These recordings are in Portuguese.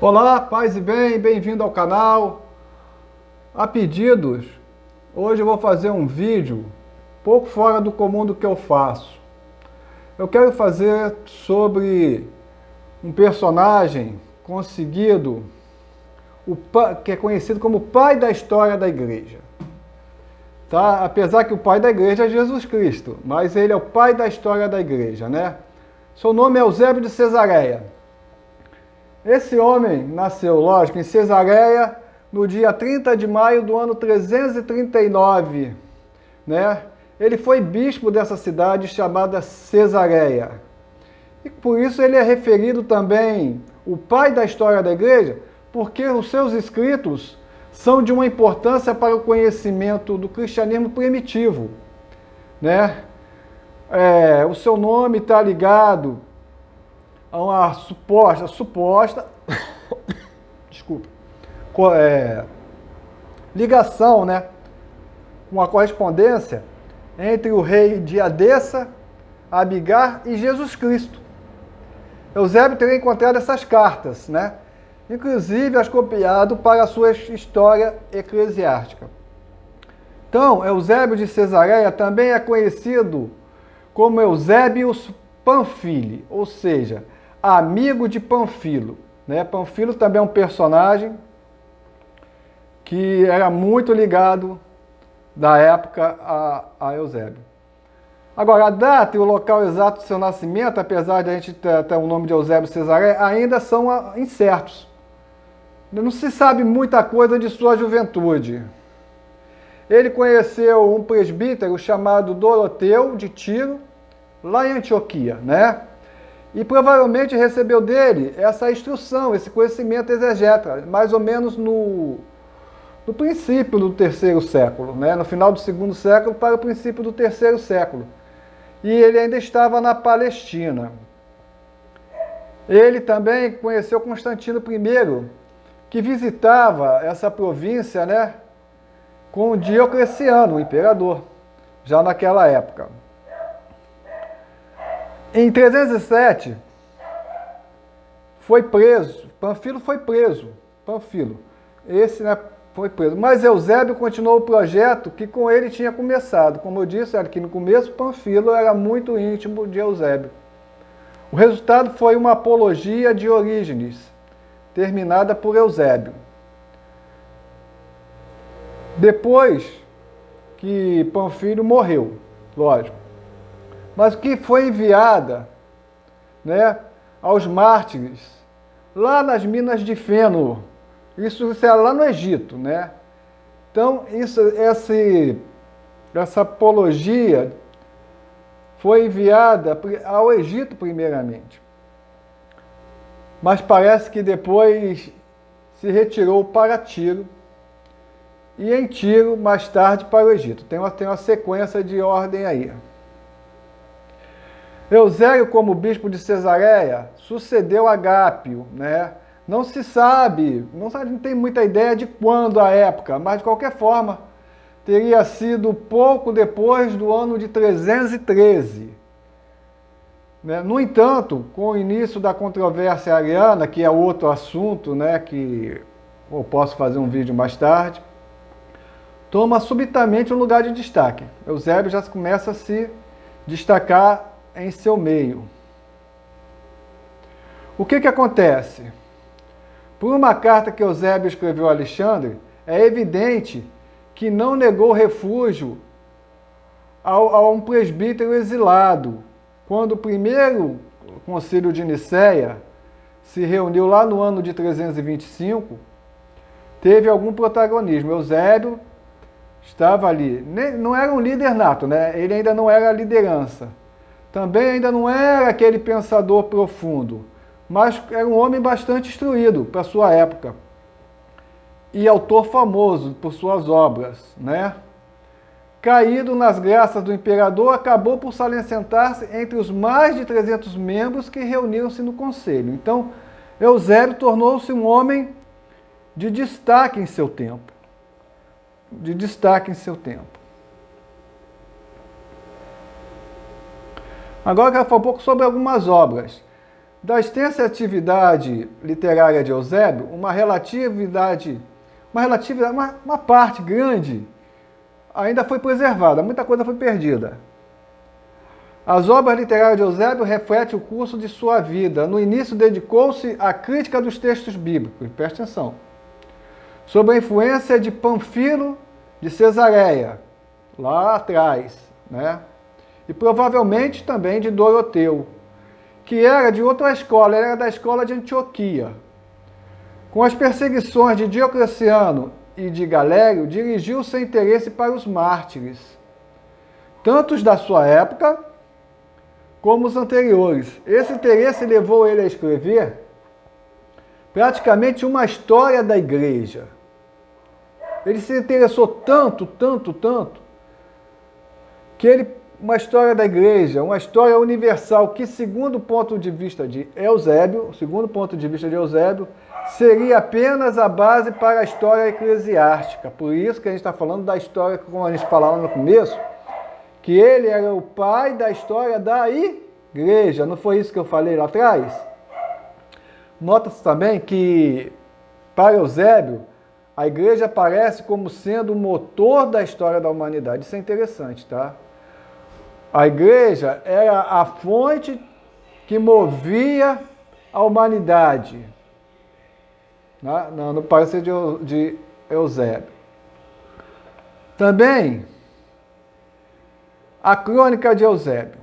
Olá, paz e bem, bem-vindo ao canal. A pedidos, hoje eu vou fazer um vídeo pouco fora do comum do que eu faço. Eu quero fazer sobre um personagem conseguido, que é conhecido como o pai da história da igreja. Tá? Apesar que o pai da igreja é Jesus Cristo, mas ele é o pai da história da igreja, né? Seu nome é Eusébio de Cesareia. Esse homem nasceu, lógico, em Cesareia, no dia 30 de maio do ano 339, né? Ele foi bispo dessa cidade chamada Cesareia. E por isso ele é referido também o pai da história da igreja, porque os seus escritos são de uma importância para o conhecimento do cristianismo primitivo, né? O seu nome está ligado a uma suposta desculpa, ligação, né, com a correspondência entre o rei de Edessa, Abigar e Jesus Cristo. Eusébio teria encontrado essas cartas, né, inclusive as copiado para a sua história eclesiástica. Então, Eusébio de Cesareia também é conhecido como Eusébius Panfili, ou seja, amigo de Panfilo. Né? Panfilo também é um personagem que era muito ligado da época a Eusébio. Agora, a data e o local exato do seu nascimento, apesar de a gente ter o nome de Eusébio Cesareia, ainda são incertos. Não se sabe muita coisa de sua juventude. Ele conheceu um presbítero chamado Doroteu de Tiro, lá em Antioquia, né? E provavelmente recebeu dele essa instrução, esse conhecimento exegeta, mais ou menos no princípio do terceiro século, né? No final do segundo século para o princípio do terceiro século. E ele ainda estava na Palestina. Ele também conheceu Constantino I, que visitava essa província, né, com Diocleciano, o imperador, já naquela época. Em 307, foi preso, Panfilo foi preso, esse, né, foi preso. Mas Eusébio continuou o projeto que com ele tinha começado. Como eu disse, era que no começo Panfilo era muito íntimo de Eusébio. O resultado foi uma apologia de Orígenes, terminada por Eusébio. Depois que Panfilo morreu, lógico, mas que foi enviada, né, aos mártires, lá nas minas de feno. Isso era lá no Egito, né? Então, essa apologia foi enviada ao Egito primeiramente. Mas parece que depois se retirou para Tiro, e em Tiro, mais tarde, para o Egito. Tem uma sequência de ordem aí. Eusébio, como bispo de Cesareia, sucedeu Agápio, né? Não se sabe, não tem muita ideia de quando a época, mas de qualquer forma, teria sido pouco depois do ano de 313. Né? No entanto, com o início da controvérsia ariana, que é outro assunto, né, que eu posso fazer um vídeo mais tarde, toma subitamente um lugar de destaque. Eusébio já começa a se destacar em seu meio. O que acontece? Por uma carta que Eusébio escreveu a Alexandre, é evidente que não negou refúgio a um presbítero exilado. Quando o primeiro concílio de Nicéia se reuniu lá no ano de 325, teve algum protagonismo. Eusébio estava ali. Não era um líder nato, né? Ele ainda não era a liderança. Também ainda não era aquele pensador profundo, mas era um homem bastante instruído para sua época. E autor famoso por suas obras, né? Caído nas graças do imperador, acabou por salientar-se entre os mais de 300 membros que reuniram-se no conselho. Então, Eusébio tornou-se um homem de destaque em seu tempo. Agora eu quero falar um pouco sobre algumas obras. Da extensa atividade literária de Eusébio, uma parte grande ainda foi preservada, muita coisa foi perdida. As obras literárias de Eusébio refletem o curso de sua vida. No início dedicou-se à crítica dos textos bíblicos, presta atenção, sob a influência de Panfilo de Cesareia, lá atrás, né? E provavelmente também de Doroteu, que era de outra escola, era da escola de Antioquia. Com as perseguições de Diocleciano e de Galério, dirigiu seu interesse para os mártires, tanto os da sua época como os anteriores. Esse interesse levou ele a escrever praticamente uma história da igreja. Ele se interessou tanto, que uma história da igreja, uma história universal, que segundo o ponto de vista de Eusébio, seria apenas a base para a história eclesiástica. Por isso que a gente está falando da história, como a gente falava no começo, que ele era o pai da história da igreja. Não foi isso que eu falei lá atrás? Nota-se também que, para Eusébio, a igreja aparece como sendo o motor da história da humanidade. Isso é interessante, tá? A igreja era a fonte que movia a humanidade, no parecer de Eusébio. Também a crônica de Eusébio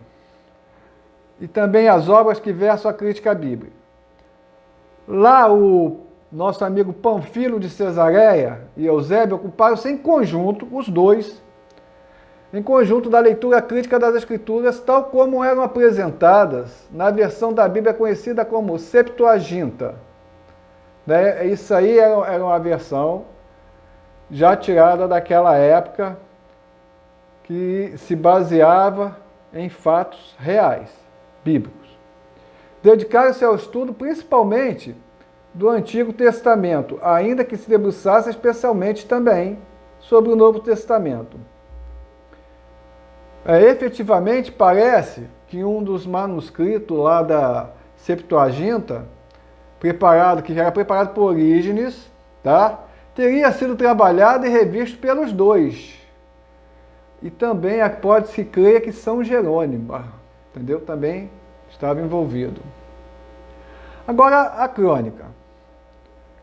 e também as obras que versam a crítica bíblica. Lá o nosso amigo Panfilo de Cesareia e Eusébio ocuparam-se em conjunto, os dois, em conjunto da leitura crítica das Escrituras, tal como eram apresentadas na versão da Bíblia conhecida como Septuaginta. Isso aí era uma versão já tirada daquela época, que se baseava em fatos reais, bíblicos. Dedicaram-se ao estudo principalmente do Antigo Testamento, ainda que se debruçasse especialmente também sobre o Novo Testamento. Efetivamente, parece que um dos manuscritos lá da Septuaginta, que era preparado por Orígenes, tá? Teria sido trabalhado e revisto pelos dois. E também pode-se crer que São Jerônimo, entendeu? Também estava envolvido. Agora, a crônica,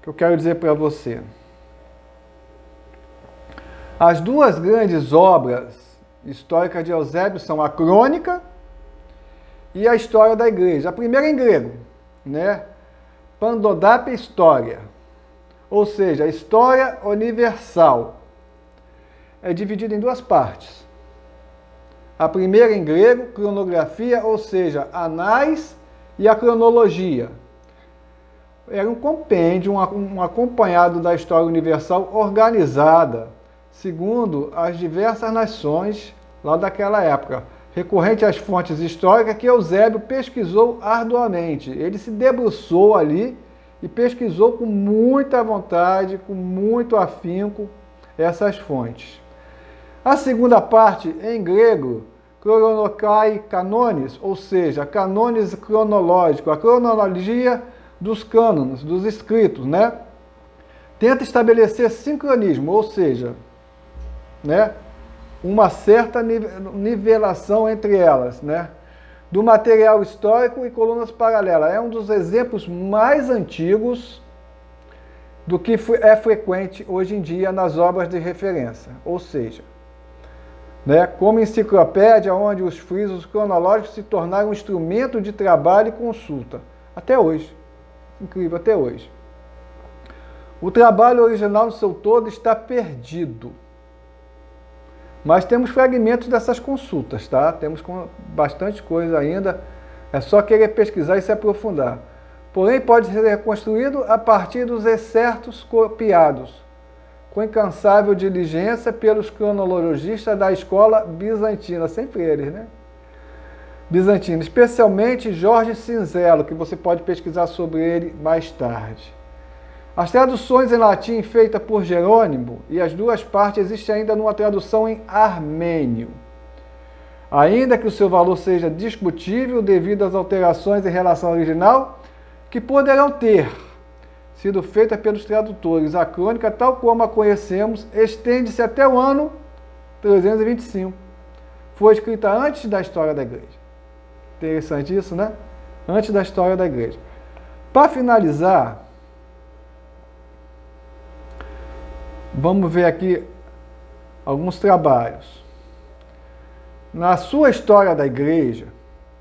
que eu quero dizer para você. As duas grandes obras históricas de Eusébio são a crônica e a história da igreja. A primeira em grego, né? Pandodape História, ou seja, a história universal. É dividida em duas partes. A primeira em grego, cronografia, ou seja, anais e a cronologia. Era um compêndio, um acompanhado da história universal organizada, segundo as diversas nações lá daquela época, recorrente às fontes históricas que Eusébio pesquisou arduamente. Ele se debruçou ali e pesquisou com muita vontade, com muito afinco, essas fontes. A segunda parte, em grego, Chronokai Canones, ou seja, canones cronológico, a cronologia dos cânones, dos escritos, né? Tenta estabelecer sincronismo, ou seja, né, uma certa nivelação entre elas, né, do material histórico e colunas paralelas. É um dos exemplos mais antigos do que é frequente hoje em dia nas obras de referência, ou seja, né, como enciclopédia, onde os frisos cronológicos se tornaram um instrumento de trabalho e consulta. Até hoje. Incrível, até hoje. O trabalho original no seu todo está perdido. Mas temos fragmentos dessas consultas, tá? Temos bastante coisa ainda. É só querer pesquisar e se aprofundar. Porém, pode ser reconstruído a partir dos excertos copiados, com incansável diligência pelos cronologistas da escola bizantina, sempre eles, né? Bizantina, especialmente Jorge Cinzello, que você pode pesquisar sobre ele mais tarde. As traduções em latim feitas por Jerônimo e as duas partes existem ainda numa tradução em armênio. ainda que o seu valor seja discutível devido às alterações em relação ao original, que poderão ter sido feitas pelos tradutores. A crônica, tal como a conhecemos, estende-se até o ano 325. Foi escrita antes da história da igreja. Interessante isso, né? Antes da história da igreja. Para finalizar, vamos ver aqui alguns trabalhos. Na sua história da igreja,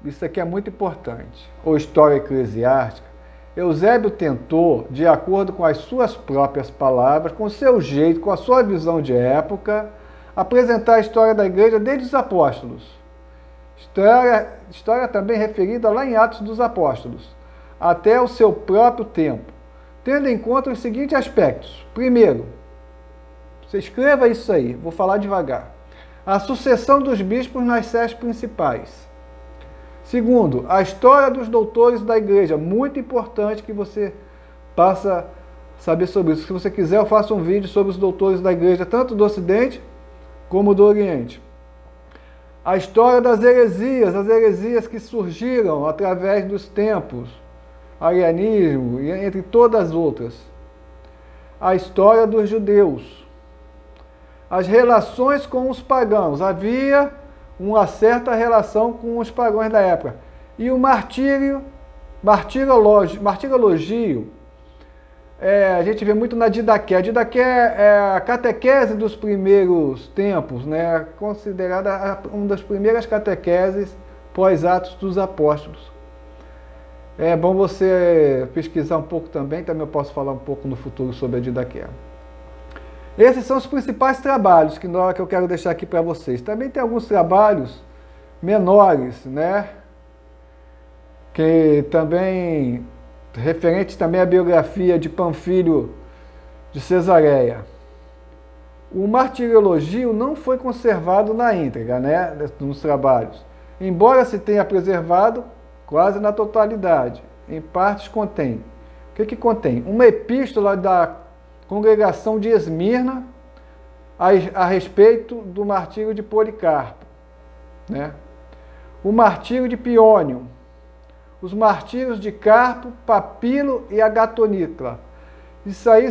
isso aqui é muito importante, ou história eclesiástica, Eusébio tentou, de acordo com as suas próprias palavras, com o seu jeito, com a sua visão de época, apresentar a história da igreja desde os apóstolos. História também referida lá em Atos dos Apóstolos, até o seu próprio tempo, tendo em conta os seguintes aspectos. Primeiro, você escreva isso aí, vou falar devagar. A sucessão dos bispos nas sés principais. Segundo, a história dos doutores da igreja. Muito importante que você passe a saber sobre isso. Se você quiser, eu faço um vídeo sobre os doutores da igreja, tanto do Ocidente como do Oriente. A história das heresias, as heresias que surgiram através dos tempos, arianismo, e entre todas as outras. A história dos judeus. As relações com os pagãos. Havia uma certa relação com os pagãos da época. E o martirologio, a gente vê muito na Didaqué. A Didaqué é a catequese dos primeiros tempos, né? Considerada uma das primeiras catequeses pós-Atos dos Apóstolos. É bom você pesquisar um pouco também eu posso falar um pouco no futuro sobre a Didaqué. Esses são os principais trabalhos que eu quero deixar aqui para vocês. Também tem alguns trabalhos menores, né? Que também, referentes também à biografia de Panfilho de Cesareia. O martirologio não foi conservado na íntegra, né? Nos trabalhos. Embora se tenha preservado quase na totalidade. Em partes contém. O que contém? Uma epístola da congregação de Esmirna a respeito do martírio de Policarpo, né? O martírio de Piônio, os martírios de Carpo, Papilo e Agatonitla. Isso aí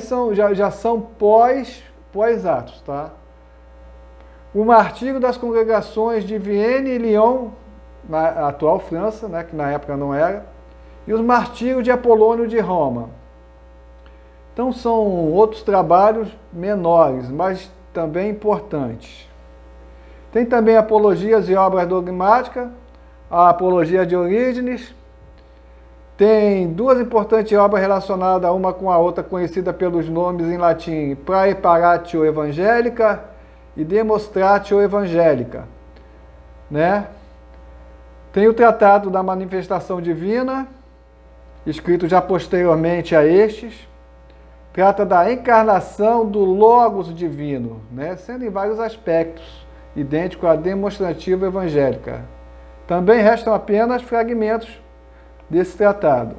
já são pós-Atos, tá? O martírio das congregações de Vienne e Lyon, na atual França, né, que na época não era, e os martírios de Apolônio de Roma. Então são outros trabalhos menores, mas também importantes. Tem também apologias e obras dogmáticas, a apologia de Orígenes. Tem duas importantes obras relacionadas uma com a outra, conhecida pelos nomes em latim, Praeparatio Evangelica e Demonstratio Evangelica, né? Tem o Tratado da Manifestação Divina, escrito já posteriormente a estes. Trata da encarnação do Logos divino, né? Sendo em vários aspectos, idêntico à demonstrativa evangélica. Também restam apenas fragmentos desse tratado.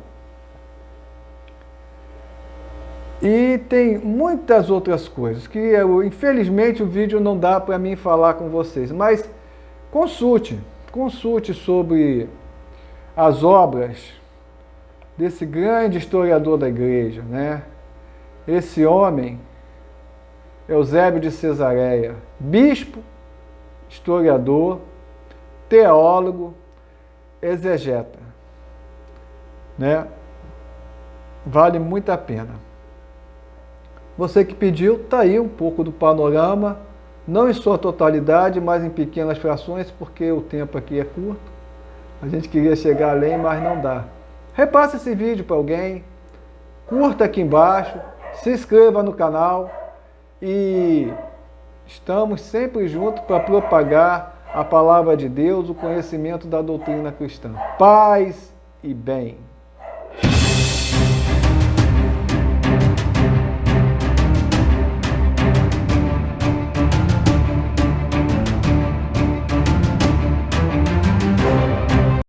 E tem muitas outras coisas que, infelizmente, o vídeo não dá para mim falar com vocês, mas consulte sobre as obras desse grande historiador da igreja, né? Esse homem, Eusébio de Cesareia, bispo, historiador, teólogo, exegeta, né? Vale muito a pena. Você que pediu, está aí um pouco do panorama, não em sua totalidade, mas em pequenas frações, porque o tempo aqui é curto. A gente queria chegar além, mas não dá. Repasse esse vídeo para alguém, curta aqui embaixo, se inscreva no canal e estamos sempre juntos para propagar a palavra de Deus, o conhecimento da doutrina cristã. Paz e bem.